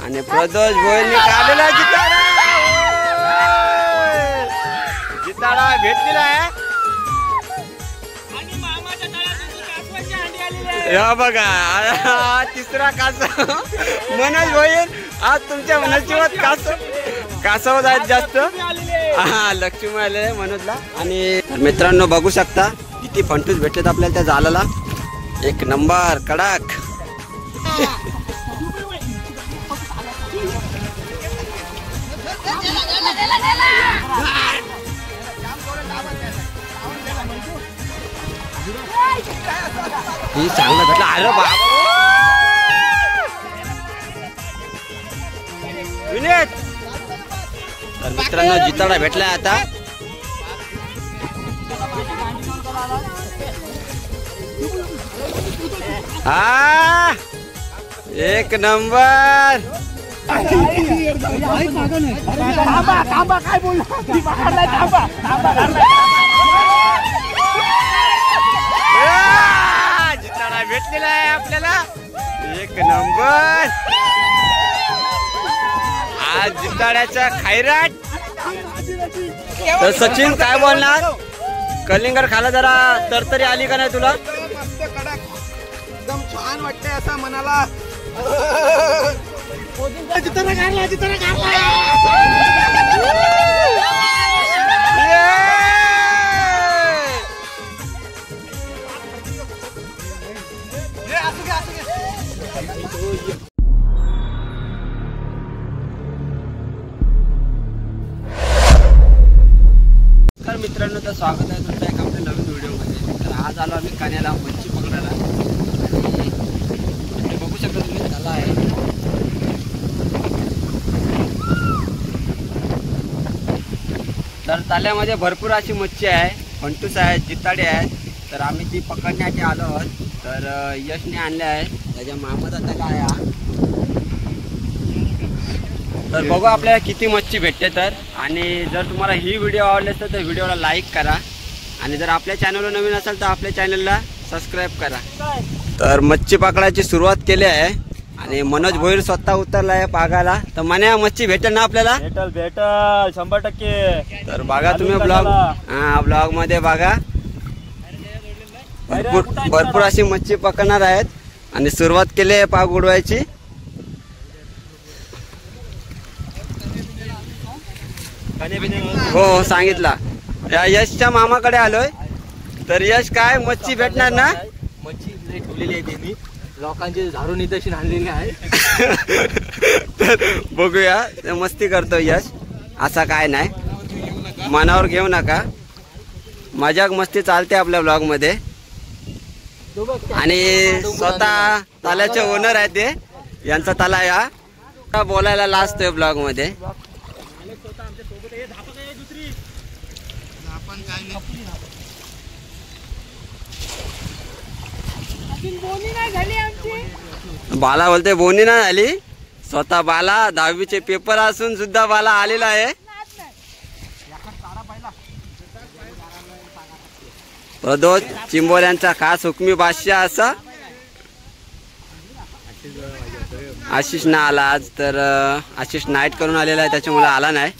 आणि प्रदोष भोईरनी काढलेला जिताडा भेटलेला आहे. या बघा तिसरा कासव मनोज भोईर. आज तुमच्या नशिबात कासव आहेत जास्त. हा लक्ष्मी आले मनोजला. आणि मित्रांनो बघू शकता किती फंटूस भेटलेत आपल्याला त्या जालाला. एक नंबर कडक. ही चांगलं भेटलं. अरे बाबा विनेत. तर मित्रांनो जिताडा भेटलाय आता. हा एक नंबर. जिताडा भेटलेला आहे आपल्याला. एक नंबर. आज जिताड्याचा खैराट. तर सचिन काय बोलणार. कलिंगर खाला जरा तरतरी आली का नाही तुला. एकदम छान वाटतंय असं मनाला. मित्रांनो तर स्वागत आहे तुमच्या एका आपल्या नवीन व्हिडिओमध्ये. तर आज आलो आम्ही कान्याला मच्छी पकडायला. बघू शकता तुम्ही त्याला आहे. तर ताल्यामध्ये भरपूर अशी मच्छी आहे. फंटूस आहेत, जिताडे आहेत. तर आम्ही ती पकडण्यासाठी आलो आहोत. तर यशने आणले आहे. त्याच्या मामाचा त्याला आहे हा. तर बघू आपल्याला किती मच्छी भेटते. तर आणि जर तुम्हाला ही व्हिडिओ आवडली असेल तर व्हिडिओला लाईक करा. आणि जर आपल्या चॅनलवर नवीन असेल तर आपल्या चॅनलला सबस्क्राईब करा. तर मच्छी पकडायची सुरुवात केली आहे. आणि मनोज भोईर स्वतः उतरला आहे पागाला. तर मन्या मच्छी भेटेल ना आपल्याला. भेटल 100%. तर बघा तुम्ही ब्लॉग मध्ये बघा. भरपूर अशी मच्छी पकडणार आहेत. आणि सुरुवात केली आहे पाग उडवायची. हो सांगितला. या यशच्या मामाकडे आलोय. तर यश काय मच्छी भेटणार ना. मच्छी ठेवलेली आहे त्यांनी लोकांचे झाडून इथं आणलेली आहे. तर बघूया मस्ती करतो यश. असा काय नाही मनावर घेऊ नका. मजाक मस्ती चालते आपल्या ब्लॉग मध्ये. आणि स्वतः ताल्याचे ओनर आहे ते. यांचा ताला या बोलायला लाजतोय ब्लॉग मध्ये. बाला बोलते बोनी नाही झाली. स्वतः बाला 10वीचे पेपर असून सुद्धा बाला आलेला आहे. प्रदोष चिंबोऱ्यांचा खास हुकमी बादशाह असा. आशिष ना आला आज. तर आशिष नाईट करून आलेला आहे त्याच्यामुळे आला नाही.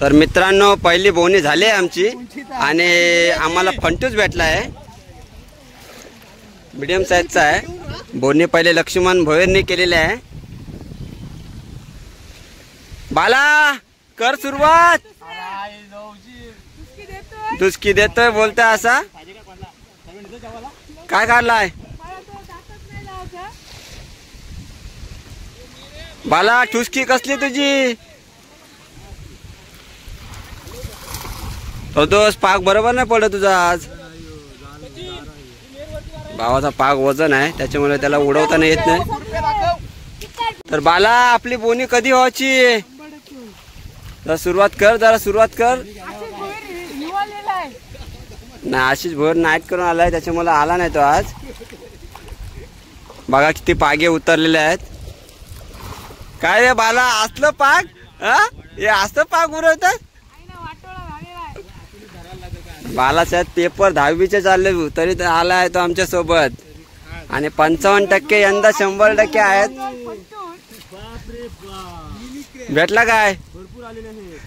तर मित्रांनो पहिली बोनी झाली आहे आमची. आणि आम्हाला फंटूस भेटला आहे. मीडियम साईजचा आहे. बोनी पहिले लक्ष्मण भोईरनी केलेले आहे. बाला कर सुरुवात. दुसकी देतोय बोलतोय असा. काय काढलाय बाला. ठुसकी कसली तुझी. प्रदोष पाक बरोबर नाही पडत तुझा आज. भावाचा पाक वजन आहे त्याच्यामुळे त्याला उडवताना येत नाही. तर बाला आपली बोनी कधी व्हायची. तर सुरुवात कर जरा सुरुवात कर. नाही आशिष भोईर नाईट करून आलाय त्याच्यामुळे आला नाही तो आज. बघा किती पागे उतरलेले आहेत. काय रे बाला असलं पाक. हे असं पाक उरवतात. बालासाहेब पेपर 10वीचे चालले तरी आला आहे तो आमच्या सोबत आणि 55% यंदा 100% आहेत. भेटला काय भरपूर आलेले आहे.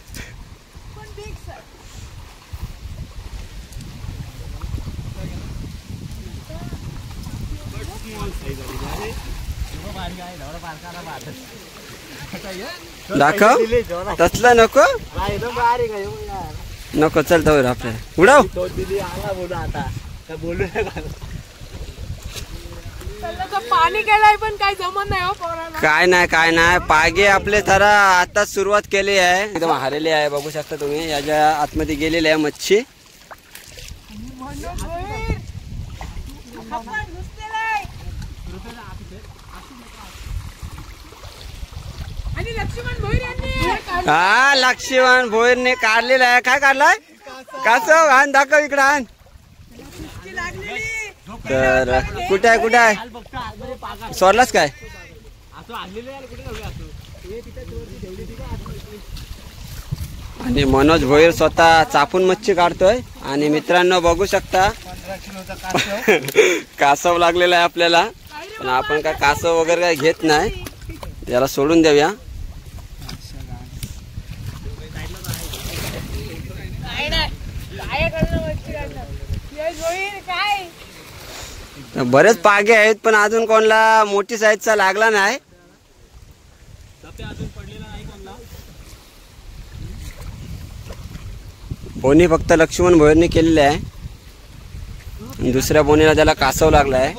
दाखव तसलं नको नको चल तर आपल्याला उडव. पाणी गेलाय पण काय जमत नाही हो पोरांना. काय नाही पागे आपले जरा आता सुरुवात केली आहे. एकदम हारेली आहे बघू शकता तुम्ही. याच्या आतमध्ये गेलेली आहे मच्छी. हा लक्ष्मण भोईरने काढलेला आहे. काय काढलाय कासव आण दाखव इकडे आण. तर कुठे आहे सोडलास काय. आणि मनोज भोईर स्वतः चापून मच्छी काढतोय. आणि मित्रांनो बघू शकता कासव लागलेला आहे आपल्याला. पण आपण काय कासव वगैरे काय घेत नाही. याला सोडून देऊया. बरेच पागे आहेत पण अजून कोणाला मोठी साईजचा लागला नाही. बोनी फक्त लक्ष्मण भोईरने केलेले आहे. दुसऱ्या बोनीला त्याला कासव लागला आहे.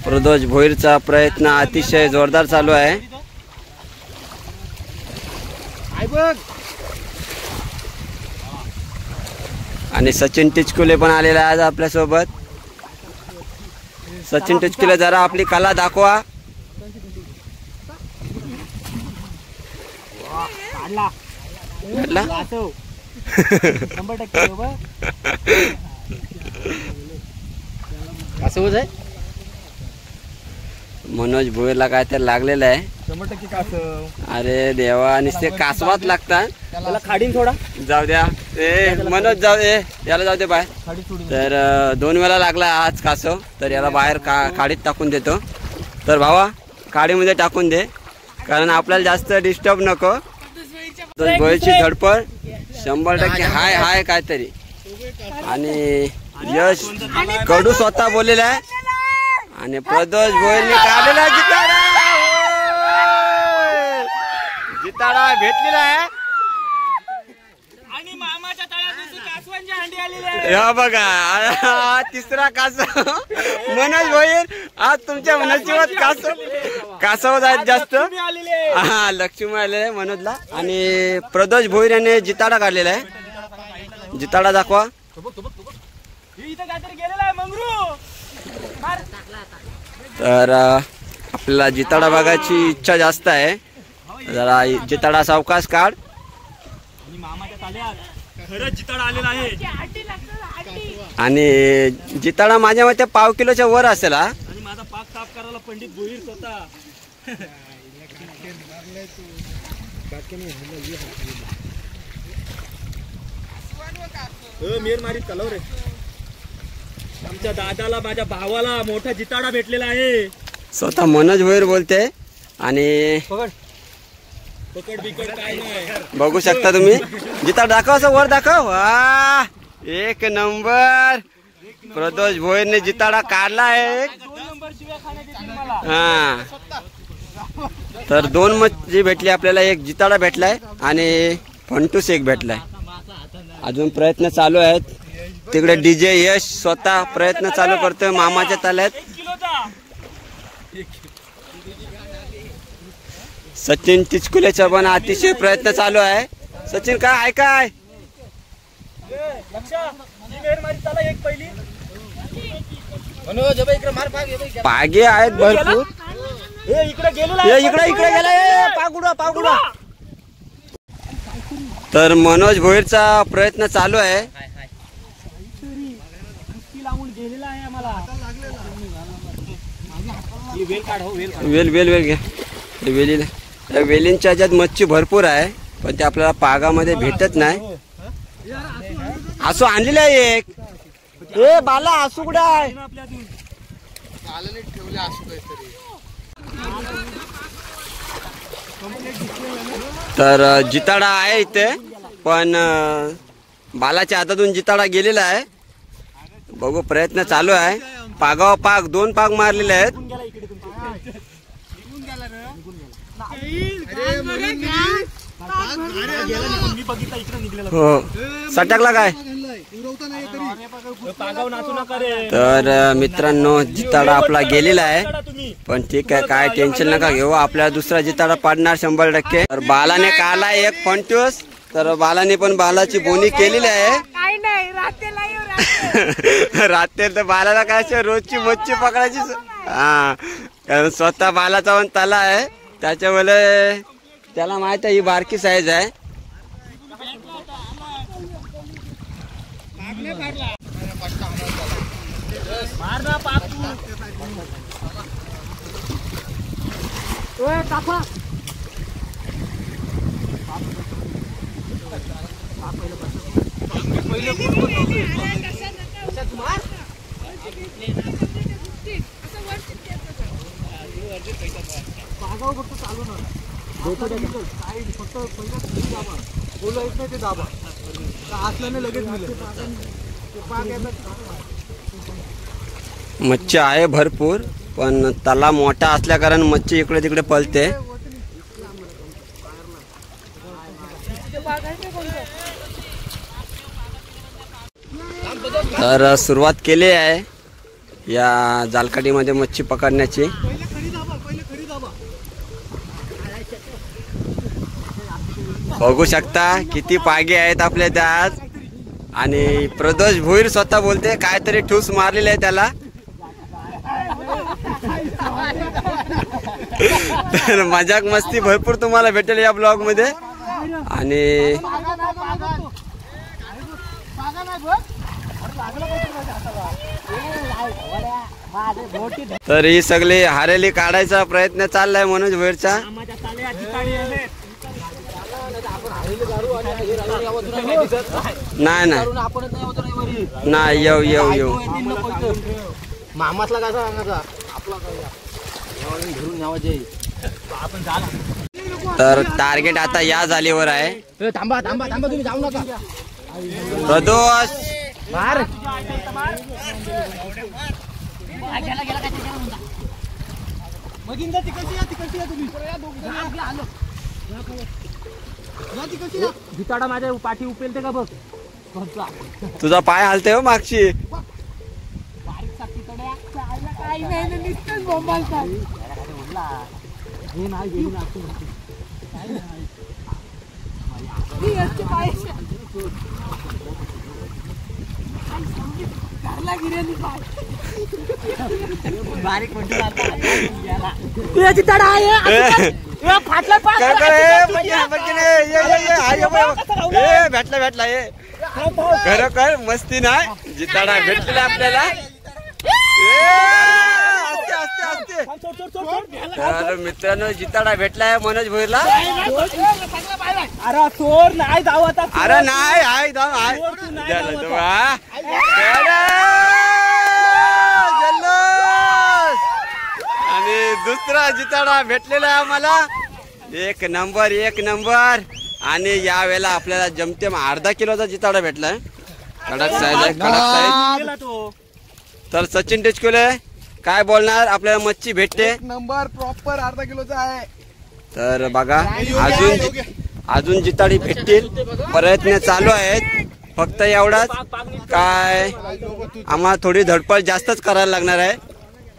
प्रदोष भोईरचा प्रयत्न अतिशय जोरदार चालू आहे. आणि सचिन टिचकुले पण आलेला आहे आज आपल्या सोबत. सचिन टिचकुले जरा आपली कला दाखवा. मनोज भोईरला काय तर लागलेलं आहे. 100% कासव. अरे देवा नुसते कासवात लागतात. त्याला खाडीन थोडा जाऊ द्या. मनोज जाऊ दे याला जाऊ दे बाहेर. खाडी सोडून. तर 2 वेळा लागला आज कासव. तर याला बाहेर खाडीत टाकून देतो. तर भावा खाडीमध्ये टाकून दे कारण आपल्याला जास्त डिस्टर्ब नको. भोईरची धडपड 100% हाय काहीतरी. आणि यश कडू स्वतः बोललेला आहे. आणि प्रदोष भोईरने काढलेला जिताडा भेटलेला आहे. आणि मामाच्या तळ्यात कासवांची हंडी आलेली आहे. हा बघा तिसरा कासव मनोज भोईर. आज तुमच्या नशिबात कासव आहेत जास्त. हा लक्ष्मी आलेले आहे मनोजला. आणि प्रदोष भोईर याने जिताडा काढलेला आहे. जिताडा दाखवा. तर आपल्याला जिताडा बघायची इच्छा जास्त आहे. जरा जिताडा सावकाश काढ. आणि जिताडा माझ्या मते पाव किलोच्या वर असेल. हा आणि माझा पाक साफ करायला पंडित भोईर स्वतः. मेर मारी चालव रे. आमच्या दादाला माझ्या भावाला मोठा जिताडा भेटलेला आहे. स्वतः मनोज भोईर बोलते. आणि पकड बिकड काय नाही. बघू शकता तुम्ही. जिताडा दाखव असं वर दाखव. वा एक नंबर. प्रदोष भोईरने जिताडा काढला आहे. 2 नंबर शिव्या खाण्यात येतील मला. हा तर 2 मच्छी भेटली आपल्याला. एक जिताडा भेटलाय आणि फंटूस एक भेटलाय. अजून प्रयत्न चालू आहेत. तिकडे डीजे यश स्वतः प्रयत्न चालू करतोय मामाच्या तळ्यात. सचिन टिचकुलेचा पण अतिशय प्रयत्न चालू आहे. सचिन काय आहे काय. पागे आहेत भरपूर. इकडे गेला पागुडा. तर मनोज भोईरचा प्रयत्न चालू आहे. लावून गेलेला आहे आम्हाला. वेल वेल वेल घ्या. वेलीला त्या वेलींच्या ह्याच्यात मच्छी भरपूर आहे, पण ते आपल्याला पागामध्ये भेटत नाही. आसू आणलेला आहे एक. ए बाला आसू कुठे आहे? तर जिताडा आहे इथे, पण बालाच्या हातातून जिताडा गेलेला आहे. बघू प्रयत्न चालू आहे. पागाव पाग 2 पाग मारलेले आहेत. हो सटकला काय? तर मित्रांनो जिताडा आपला गेलेला आहे, पण ठीक आहे काय टेन्शन नका घेऊ. आपल्याला दुसरा जिताडा पाडणार 100%. तर बालाने काढला एक फंटूस. तर बालाने पण बालाची बोनी केलेली आहे. रात्री तर बालाला काय रोजची मच्छी पकडायची. हा कारण स्वतः बालाचा पण तला आहे, त्याच्यामुळे त्याला माहित आहे ही बारकी साईज आहे. मच्छी आहे भरपूर, पण तला मोठा असल्या कारण मच्छी इकडे तिकडे पळते. तर सुरुवात केली आहे या जालकाटीमध्ये मच्छी पकडण्याची. बघू शकता किती पागे आहेत आपल्या त्यात. आणि प्रदोष भोईर स्वतः बोलते काहीतरी ठूस मारलेले आहे त्याला. तर मजाक मस्ती भरपूर तुम्हाला भेटेल या ब्लॉग मध्ये. आणि तर ही सगळी हारेली काढायचा प्रयत्न चाललाय मनोज भोईरचा. नाही नाही येऊ येऊ येऊ. मामातला कसा सांगायचा आपला घेऊन न्यावाचे. तर टार्गेट आता या जालीवर आहे. थांबा थांबा थांबा तुम्ही जाऊ नका. प्रदोष मार. जिताडा माझ्या पाठी उपेलते का बघ. तुझा पाय हलते हो मागची. भेटला भेटला हे खरोखर मस्ती नाही. जिताडा भेटलेला आपल्याला. तर मित्रांनो जिताडा भेटलाय मनोज भोईरला. अरे चोर नाही जाऊ आता. अरे नाही आहे आणि दुसरा जिताडा भेटलेला आहे आम्हाला. एक नंबर एक नंबर. आणि या वेळेला आपल्याला जमतेम अर्धा किलोचा जिताडा भेटलाय. कडक साईज आहे कडक साईज. तर सचिन टेचकोले काय बोलणार? आपल्याला मच्छी भेटते नंबर प्रॉपर अर्धा किलोचा आहे. तर बघा अजून जिताडी भेटतील. प्रयत्न चालू आहेत. फक्त एवढाच काय आम्हाला थोडी धडपड जास्तच करायला लागणार आहे.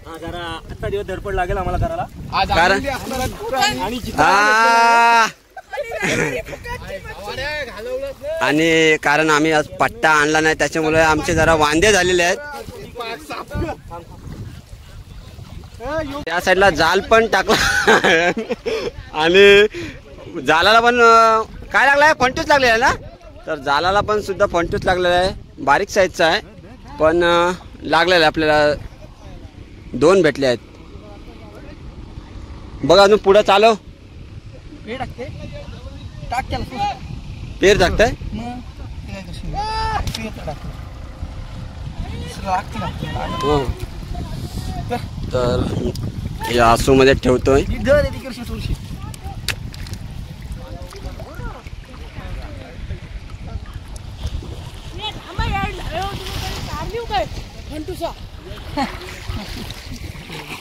आता दिवस धडपड लागेल आम्हाला करायला. कारण आणि कारण आम्ही आज पट्टा आणला नाही, त्याच्यामुळे आमचे जरा वांदे झालेले आहेत. त्या साईडला जाल पण टाकला आणि जालाला पण काय लागला आहे? फंटूस लागलेला आहे ना. तर जालाला पण सुद्धा फंटूस लागलेला आहे, बारीक साईजचा आहे पण लागलेला आहे. आपल्याला 2 भेटले आहेत. बघा अजून पुढं चालव. पेर टाकताय हो. तर या आसू मध्ये ठेवतोय.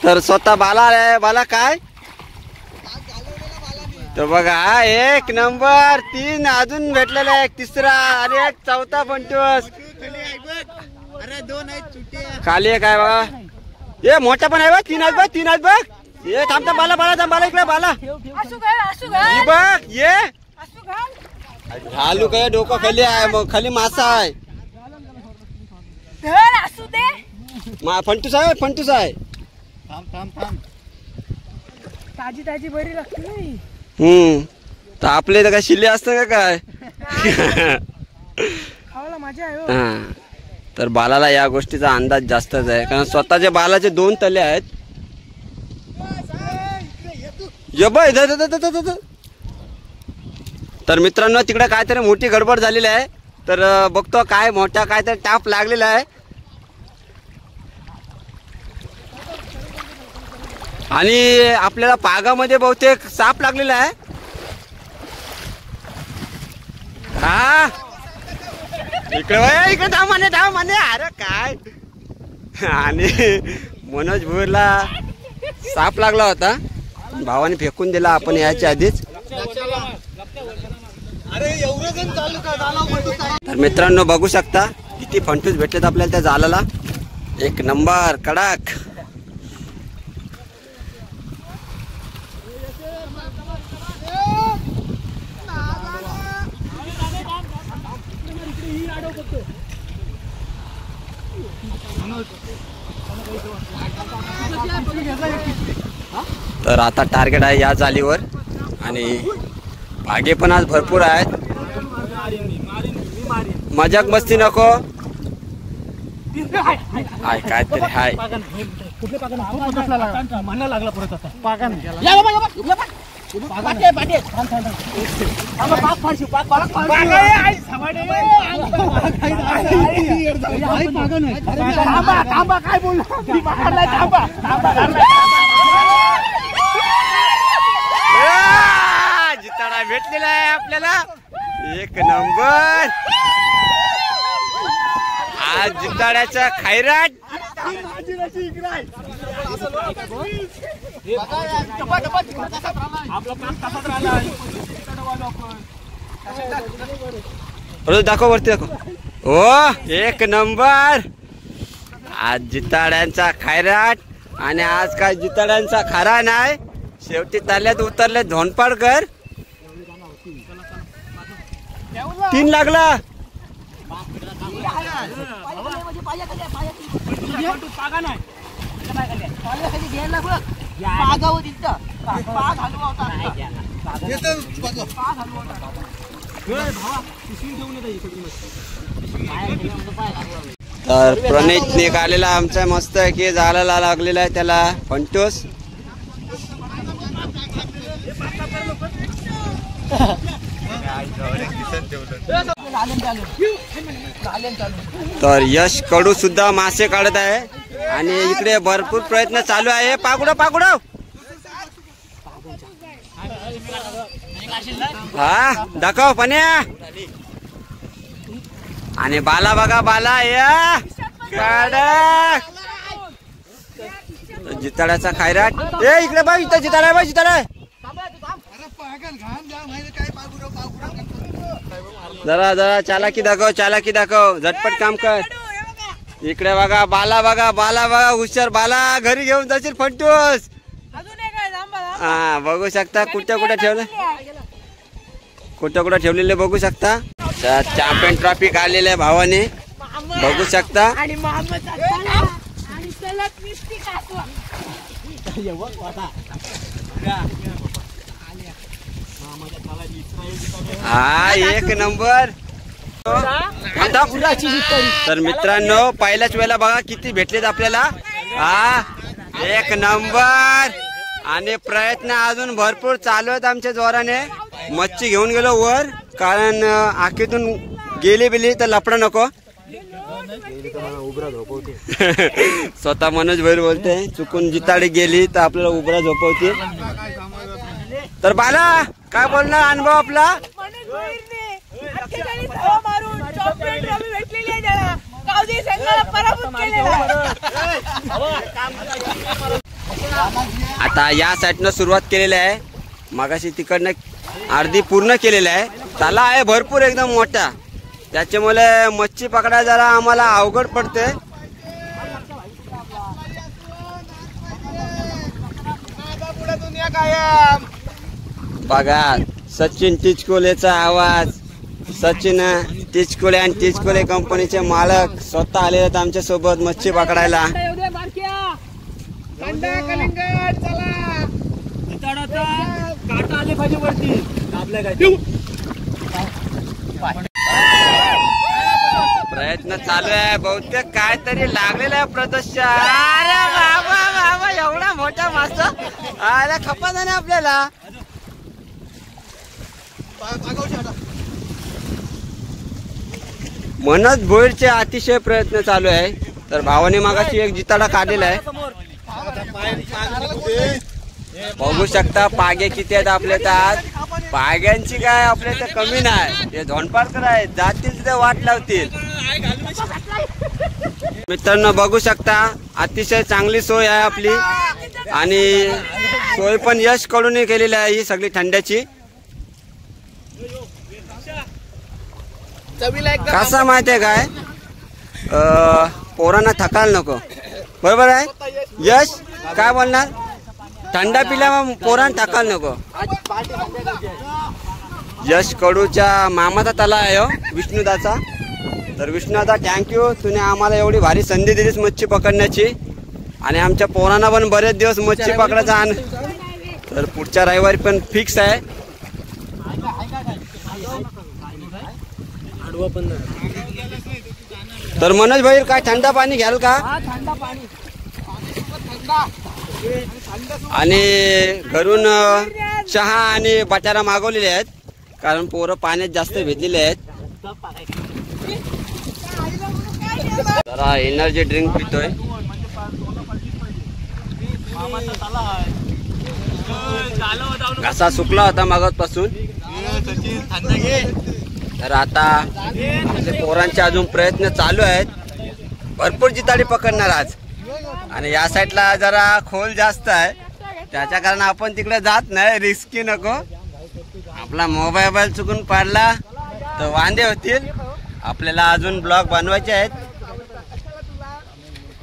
तर स्वतः बाला आहे. बाला काय तर बघा 1 नंबर 3 अजून भेटलेला आहे, 3रा आणि 1 चौथा फंटूस. खाली आहे काय बघा. ये मोठा पण आहे बघ. 3 आहेत बघ. 3 आहेत बघ. ये थांबता बाला बाला बाला इकडे बाला बघ. ये घालू काय डोकं खाली आहे, मग खाली मासा आहे. फंटूस आहे. फंटूस आहे. ताजी ताजी बरी लागते. तर आपले तर काय शिल्ले असतं का काय. खावायला मजा आहे. हा तर बालाला या गोष्टीचा अंदाज जास्तच आहे, कारण स्वतःच्या बालाचे 2 तले आहेत. तर मित्रांनो तिकडे काहीतरी मोठी गडबड झालेली आहे. तर बघतो काय मोठा काहीतरी टाप लागलेला आहे. आणि आपल्याला पागामध्ये बहुतेक साप लागलेला आहे. हा इकडे धाव माने. अरे काय. आणि मनोज भोरला साप लागला होता, भावाने फेकून दिला आपण याच्या आधीच. तर मित्रांनो बघू शकता किती फंटूस भेटलेत आपल्याला त्या जालाला. 1 नंबर कडक. तर आता टार्गेट आहे या जालीवर आणि भागे पण आज भरपूर आहेत. मजाक मस्ती नको. हाय काहीतरी हाय. जिताडा भेटलेला आहे आपल्याला. 1 नंबर. आज जिताड्याचा खैराट. दाखव वरती दाखव. हो 1 नंबर. आज जिताड्यांचा खैराट. आणि आज काय जिताड्यांचा खरा नाही, शेवटी ताल्यात उतरले धोंडपाडकर. 3 लागला. तर प्रणित निघालेला आमचा मस्त की जालाला लागलेला आहे त्याला फंटूस. तर यश कडू सुद्धा मासे काढत आहे आणि इकडे भरपूर प्रयत्न चालू आहे. पागुडो पागुडो. हा दाखव पण्या. आणि बाला बघा बाला या कडक. जिताड्याचा खैराट. ए इकडे बघ इथं जिताडा बघ जिताडा. जरा जरा चालाकी दाखव चालाकी दाखव. झटपट काम कर. इकडे बघा बाला बघा बाला बघा. हुशार बाला. घरी घेऊन जाशील फंटूस. हा बघू शकता कुठे कुठे ठेवलं. कुठे कुठे ठेवलेले बघू शकता. चॅम्पियन ट्रॉफी आलेले आहे भावाने बघू शकता. हा एक नंबर. तर मित्रांनो पहिल्याच वेळेला बघा किती भेटलेत आपल्याला. हा एक नंबर. आणि प्रयत्न अजून भरपूर चालू आहेत आमच्या जोराने. मच्छी घेऊन गेलो वर, कारण आखीतून गेली बिली तर लपडा नको. स्वतः मनोज भैर बोलते चुकून जिताडी गेली तर आपल्याला उभरा झोपवते. तर बाला काय बोलणार अनुभव आपला. आता या साईडनं सुरुवात केलेली आहे. मगाशी तिकडनं अर्धी पूर्ण केलेली आहे. तला आहे भरपूर एकदम मोठा, त्याच्यामुळे मच्छी पकडायला जरा आम्हाला अवघड पडते. बघा सचिन टिचकोलेचा आवाज. सचिन टिचकोले आणि टिचकोले कंपनीचे मालक स्वतः आलेले आहेत आमच्या सोबत मच्छी पकडायला. प्रयत्न चालू आहे. बहुतेक काहीतरी लागलेलं आहे प्रदर्शन. अरे बाबा बाबा एवढा मोठा मासा. अरे खपत नाही आपल्याला. मनोज भोईरचे अतिशय प्रयत्न चालू आहे. तर भावाने मागाशी एक जिताडा काढलेला आहे. बघू शकता पागे किती आहेत आपल्या त्यात. पाग्यांची काय आपल्या तर कमी नाही. हे धोंडपाडकर आहेत, जातील तिथे वाट लावतील. मित्रांनो बघू शकता अतिशय चांगली सोय आहे आपली. आणि सोय पण यश कडून केलेली आहे ही सगळी थंड्याची. कसा माहितीये काय, पोरांना थकायला नको. बरोबर आहे यश, काय बोलणार. थंडा पिल्या मग पोरांना थकायला नको. यश कडूच्या मामाचा तला आहे हो विष्णुदाचा. तर विष्णुदा थँक्यू, तुने आम्हाला एवढी भारी संधी दिलीस मच्छी पकडण्याची. आणि आमच्या पोरांना पण बरेच दिवस मच्छी पकडायचा. तर पुढच्या रविवारी पण फिक्स आहे. तर मनोज भाई काय थंड पाणी घ्याल का. आणि घरून चहा आणि बटारा मागवलेले आहेत, कारण पोरं पाण्यात जास्त भेटलेले आहेत. जरा एनर्जी ड्रिंक पितोय. घसा सुकला होता मागतपासून. तर आता पोरांचे अजून प्रयत्न चालू आहेत. भरपूर जिताडी पकडणार आज. आणि या साईडला जरा खोल जास्त आहे, त्याच्या कारण आपण तिकडे जात नाही. रिस्की नको. आपला मोबाईल चुकून पडला तर वांदे होतील. आपल्याला अजून ब्लॉग बनवायचे आहेत.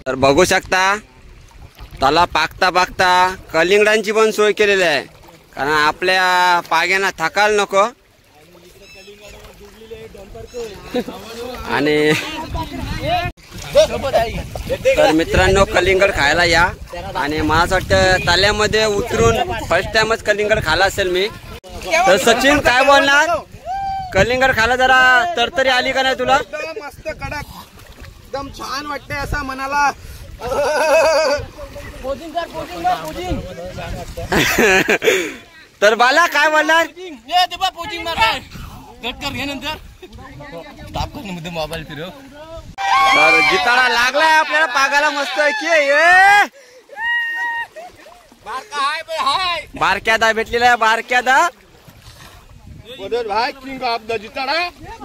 तर बघू शकता तला पाकता पाकता कलिंगडांची पण सोय केलेली आहे, कारण आपल्या पाग्यांना थकायला नको. आणि तर मित्रांनो कलिंगड खायला या. आणि मला असं वाटतं ताल्यामध्ये उतरून फर्स्ट टाइमच कलिंगड खाला असेल मी. तर सचिन काय बोलणार, कलिंगड खायला जरा तरतरी आली का नाही तुला. मस्त कडक एकदम छान वाटतंय असं मनाला. तर बाला काय बोलणार. मोबाईल फिरव. तर जिताडा लागलाय आपल्याला पागाला मस्त की. बारक्यादा भेटलेला आहे. बारक्यादा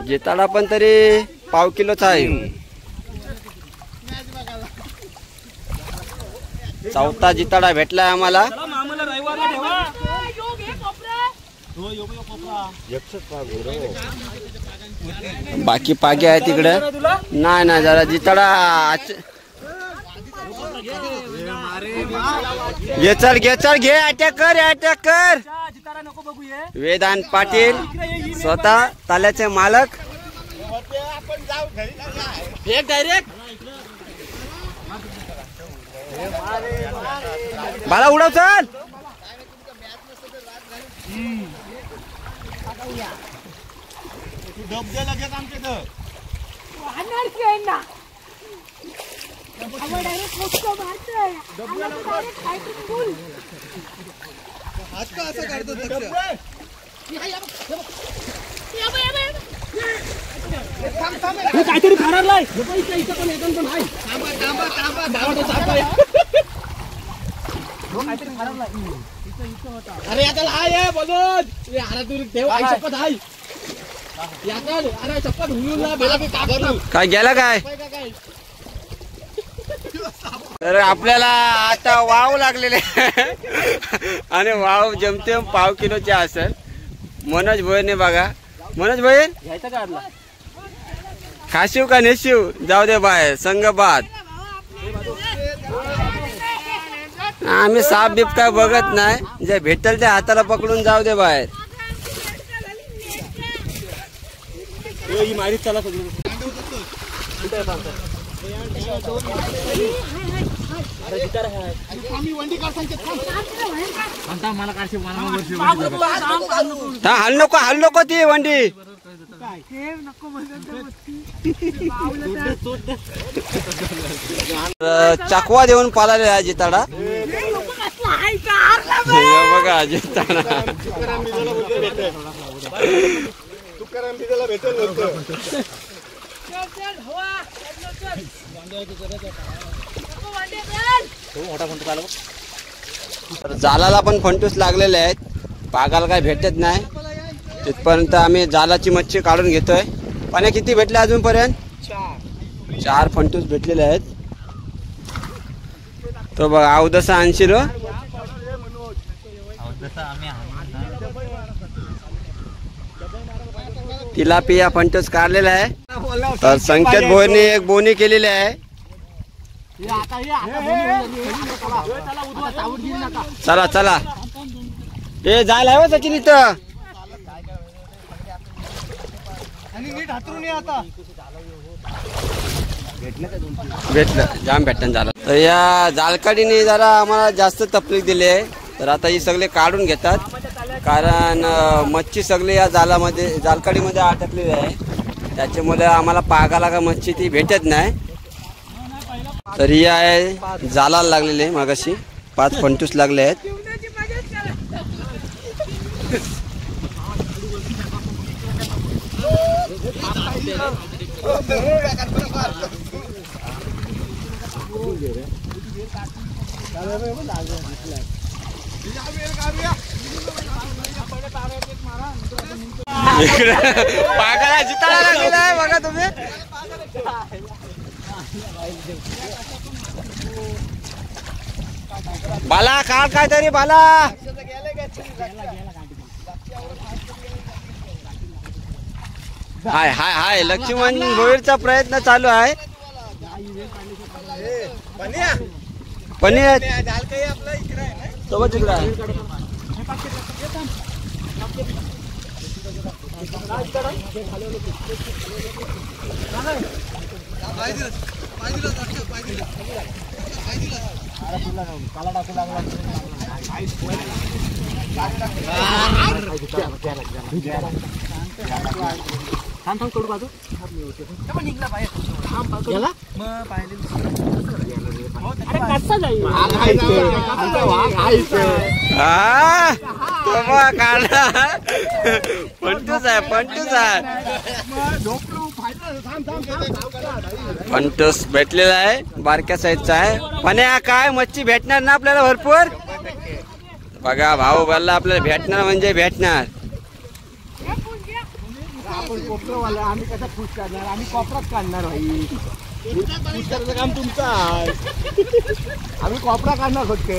जिताडा पण तरी पाव किलोचा आहे. चौथा जिताडा भेटलाय आम्हाला. बाकी पागे आहे तिकडे. नाही नाही जरा जिताडा घे. चल घे चल घे. अटॅक कर अटॅक कर. वेदांत पाटील स्वतः ताल्याचे मालक. बाळा उडव चल. डबडे लगेच आमचे तर वाहणार की आहे ना आम्हाला डायरेक्ट मोठं मारतोय आम्हाला डायरेक्ट फायटिंग फुल हात का असं काढतो दक्ष काहीतरी फाडलाय इथं पण एकदम पण आहे अरे याचा हाय बघत अरे तू ठेव आई शपथ हाय याचा अरे शपथ हुलून ना बेला का करू काय गेला काय तर आपल्याला आता वाव लागलेले आणि वाव जमतेम 5 किलोचे असेल. मनोज भोईरने बघा. मनोज भोईर घ्यायचा का आदला खाशीव का नेशीव जाऊ दे बाहेर संघ बाद. आम्ही साप बीप काय बघत नाही जे भेटल ते हाताला पकडून जाऊ दे बाहेर. ही मारीत चला सगळं अरे गिटार आहे आम्ही वंडी काढता मला काढशी मला हल नको ती वंडी चकवा देऊन पालाले जिताडा बघा जिताडा जालाला पण फंटूस लागलेले आहेत. पागाला काय भेटत नाही तिथपर्यंत आम्ही जालाची मच्छी काढून घेतोय. पाण्या किती भेटले अजूनपर्यंत 4 फंटूस भेटलेले आहेत. तो बघा अवदसा 80 रो तिलापिया फंटूस काढलेला आहे. तर संकेत भोईरने एक बोनी केलेली आहे. चला चला ते जायला आहे सचिन इथं भेटलं जाम भेटन झालं. तर या जालकाडीने जरा आम्हाला जास्त तकलीफ दिली आहे. तर आता ही सगळे काढून घेतात कारण मच्छी सगळी या जालकाडीमध्ये अटकलेली आहे. त्याच्यामुळे आम्हाला पागाला का मच्छी ती भेटत नाही. तर ही आहे जालाला लागलेले मागाशी 5 फंटूस लागले आहेत. पागाला जिताला लागलेला आहे बघा तुम्ही. बाला काढ काय तरी बाला. हाय हाय हाय लक्ष्मण भोईरचा प्रयत्न चालू आहे. पनीर सोबत तिकडे आहे. फंटूस भेटलेला आहे बारक्या साईजचा आहे. पण काय मच्छी भेटणार ना आपल्याला भरपूर. बघा भाऊ बोलला आपल्याला भेटणार म्हणजे भेटणार. आम्ही कसं खुश करणार आम्ही कॉपरात काढणार भाई काम तुमचं आहे. आम्ही कॉपरा काढणार फक्त.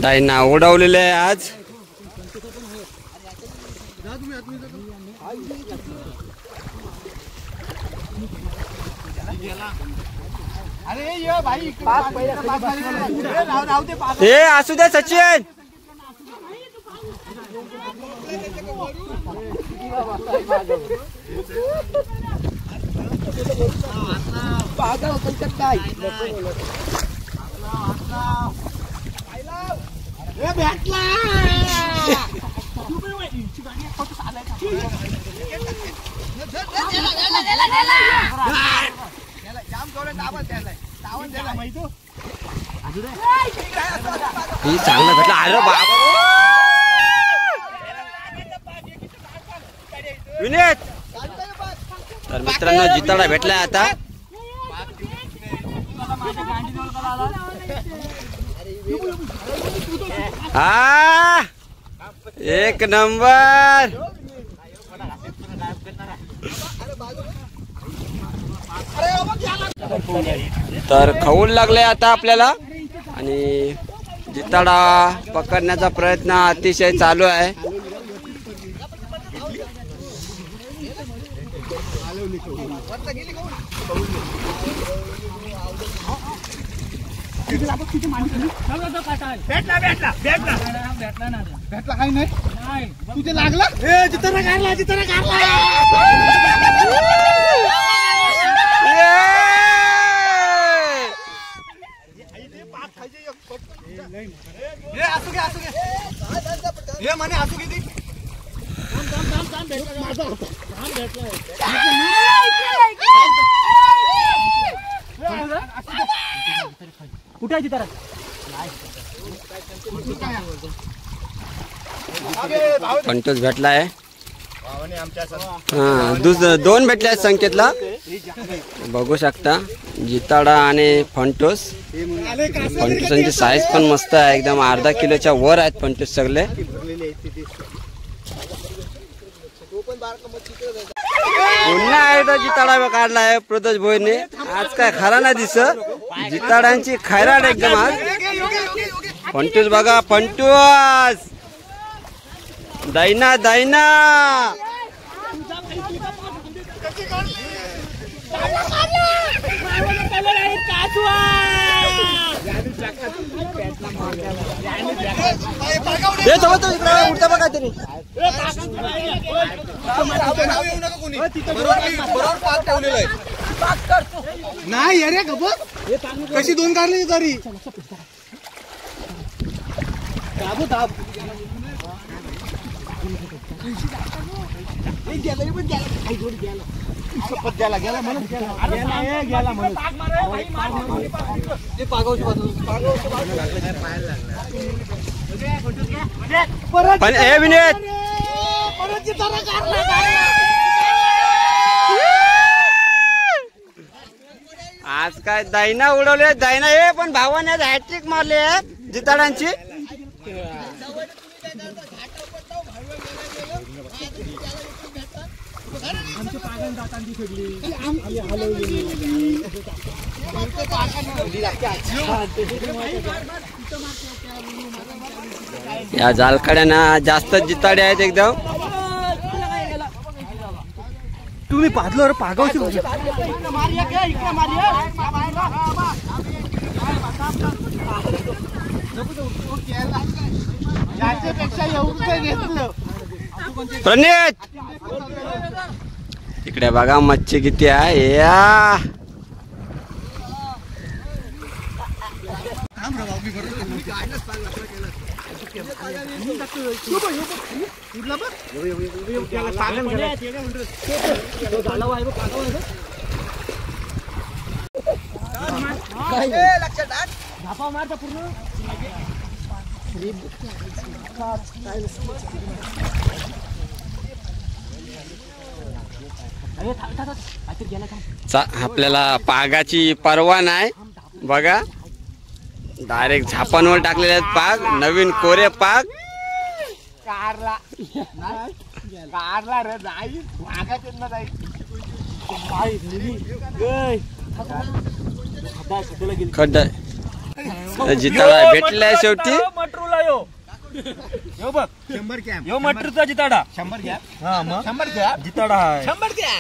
डायना उडवलेले आहे आज. हे असू दे सचिन. ही चांगला भेटला. अरे बाबा विनेत. तर मित्रांनो जिताडा भेटलाय आता. हा एक नंबर. तर खाऊन लागले आता आपल्याला आणि जिताडा पकडण्याचा प्रयत्न अतिशय चालू आहे. भेटला काही नाही तुझे लागला. जिताडा काढला जिताडा काढला. असू घे असू घे हे म्हणे असू घे. कुठे आहे जिताडा. पंटूस भेटलाय. दोन भेटले आहेत संकेतला. बघू शकता जिताडा आणि फंटूस. फंटूसांची साईज पण मस्त आहे एकदम. अर्धा किलोच्या वर आहेत फंटूस सगळे. पुन्हा एकदा जिताडा काढलाय प्रदोष भोईने. आज काय खरा ना दिसत. जिताडांची खैराट एकदम आज. फंटूस बघा फंटूस. दैना दैना. उडता बघा तरी. नाही अरे गप कशी दोन काढली तरी. दाबू दाब गेला म्हणून गेला म्हणून पण हे विनेत आज काय दैना उडवले. दैना हे पण भावाने हॅट्रिक मारले जिताडांची. या जालकड्यांना जास्त जिताडे आहेत एकदम. तुम्ही पाहलो पागावची प्रणित इकडे बघा मच्छी किती आहे. या आपल्याला पागाची परवा नाही बघा. डायरेक्ट झापांवर टाकलेले आहेत पाग. नवीन कोरे पाग. खड्डा जिताडा भेटलाय शेवटी. यो मटरचा जिताडा 100 घ्या. हा मग 100 घ्या जिताडा आहे. 100 घ्या.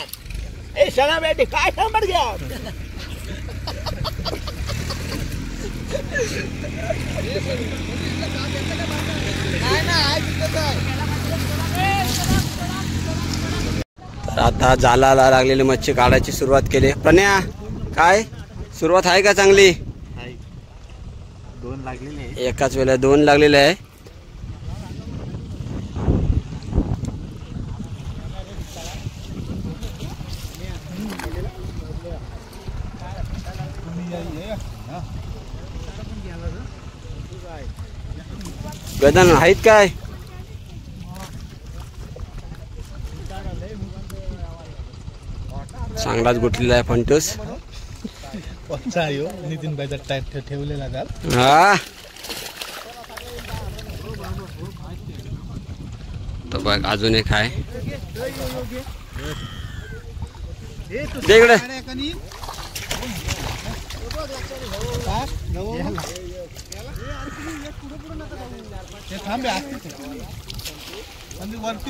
ए शना बेटे काय 100 घ्या. तर आता जालाला लागलेली मच्छी काढायची सुरुवात केली. प्रणया काय सुरुवात आहे का चांगली. लागलेले आहे. एकाच वेळेला 2 लागलेले आहे. वेदान आहेत काय? चांगलाच गुटलेला आहे फंटूस. नितीन बाईचा टाईट ठेवलेला का? हा तो बघ अजून एक आहे तिकडे.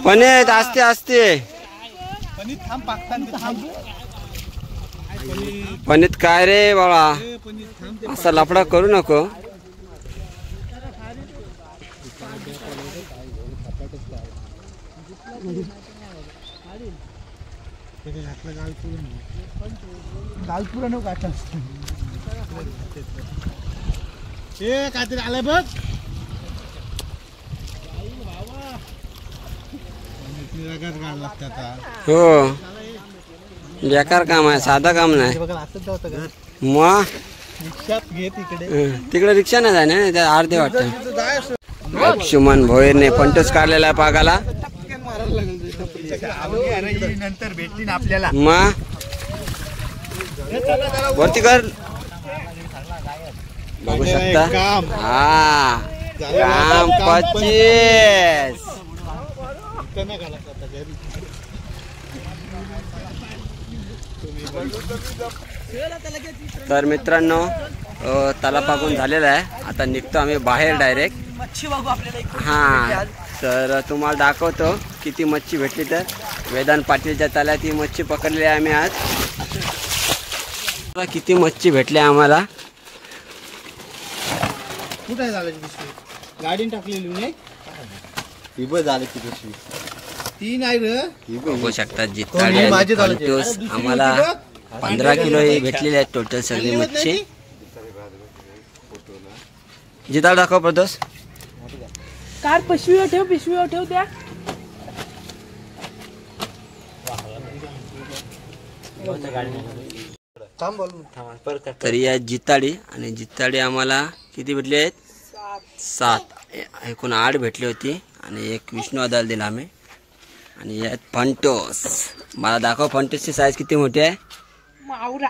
पण असते असते पनीत काय रे बाळा असा लफडा करू नको. गालपुरा नको काटा काहीतरी आलंय बघ. हो बेकार काम आहे साधा काम नाही. मग तिकडे रिक्षा नाही जाय ना त्या अर्धे वाटत. सुमन भोईरने पंटच काढलेला आहे पागाला. नंतर भेटली ना आपल्याला. मग वरती कर बघू शकता. हा काम 25. तर मित्रांनो तला पाकून झालेला आहे. आता निघतो आम्ही बाहेर डायरेक्ट. हा तर तुम्हाला दाखवतो किती मच्छी भेटली. तर वेदांत पाटीलच्या तल्यात ही मच्छी पकडली आहे आम्ही आज. किती मच्छी भेटली आम्हाला. कुठे झालं गाडीने टाकलेली नाही झालं की पिशवी ती नाही रे. बघू शकता जिताडी आणि फंटूस आम्हाला 15 किलो भेटलेली आहेत टोटल सगळी मच्छी. जिताड दाखव प्रदोष. कार पिशवीवर ठेव त्या. तरी या जिताडी आणि जिताडी आम्हाला किती भेटली आहेत? 7. एकूण 8 भेटली होती आणि एक विष्णू आदाल दिला आम्ही. आणि यात फंटोस. मला दाखव फंटोसची साईज किती मोठी आहे. मावरा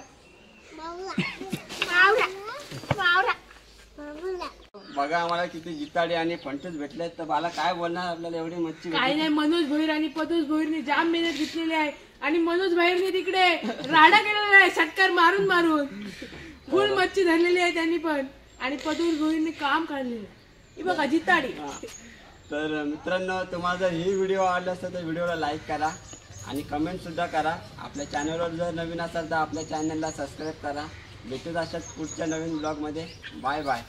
बघा आम्हाला किती जिताडी आणि फंटोस भेटले. तर मला काय बोलणार आपल्याला एवढी मच्छी काय नाही. मनोज भोईर आणि पदोस भोईरने जाम मेहनत घेतलेली आहे. आणि मनोज भोईरने तिकडे राडा केलेला आहे षटकार मारून फुल मच्छी धरलेली आहे त्यांनी पण. आणि पदोस भोईरने काम काढलेलं आहे. बघा जिताडी. तर मित्रांनो तुम्हाला जर ही व्हिडिओ आवडली असेल तर व्हिडिओला लाईक करा आणि कमेंट सुद्धा करा. आपल्या चॅनलवर जर नवीन असाल तर आपल्या चॅनलला सबस्क्राईब करा. भेटूच अशाच पुढच्या नवीन ब्लॉगमध्ये. Bye bye.